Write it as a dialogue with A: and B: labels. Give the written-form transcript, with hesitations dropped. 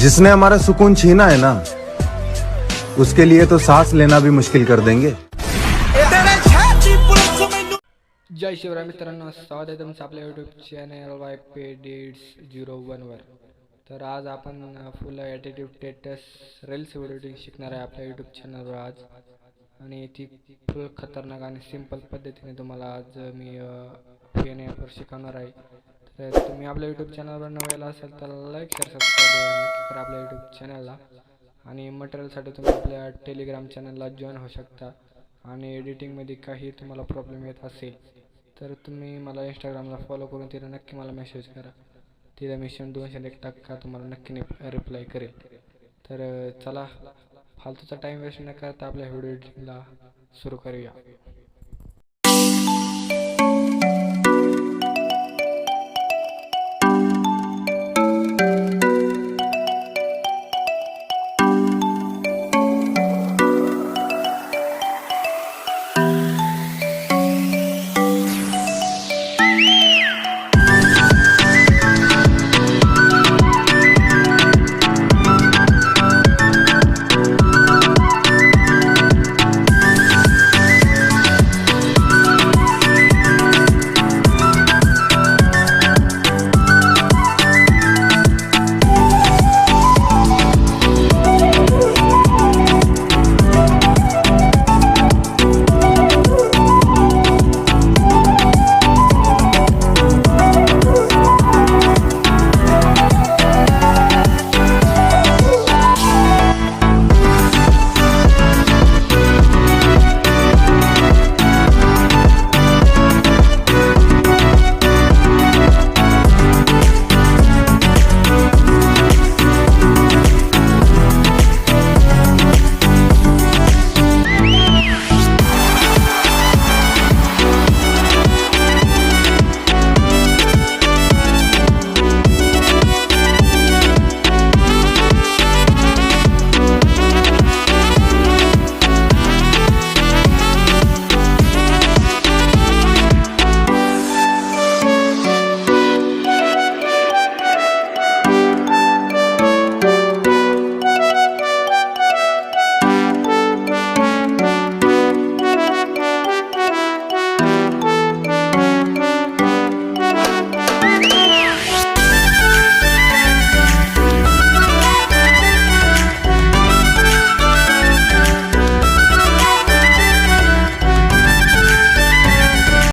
A: जिसने हमारा सुकून छीना है ना, उसके लिए तो सांस लेना भी मुश्किल कर देंगे।
B: जय शिवराय मित्रांनो, स्वागत आहे तुमचं आपल्या यूट्यूब चॅनल YP01 वर. तर आज आपण फुल ॲटिट्यूड स्टेटस रील्स व्हिडिओ शिकणार आहे आपल्या यूट्यूब चॅनलवर आज. आणि ती फुल खतरनाक आणि सिंपल पद्धतीने तुम्हाला आज मी PN ॲपवर शिकवणार आहे. तर तुम्ही आपल्या यूट्यूब चॅनलवर नवीन असाल तर लाईक शेअर सबस्क्राईब नक्की करा आपल्या यूट्यूब चॅनलला. आणि मटेरियलसाठी तुम्ही आपल्या टेलिग्राम चॅनलला जॉईन होऊ शकता. आणि एडिटिंगमध्ये काही तुम्हाला प्रॉब्लेम येत असेल तर तुम्ही मला इंस्टाग्रामला फॉलो करून तिला नक्की मला मेसेज करा. तिला मी 201% तुम्हाला नक्की रिप्लाय करेल. तर चला फालतूचा टाईम वेस्ट न करता आपल्या व्हिडिओ एडिटिंगला सुरू करूया.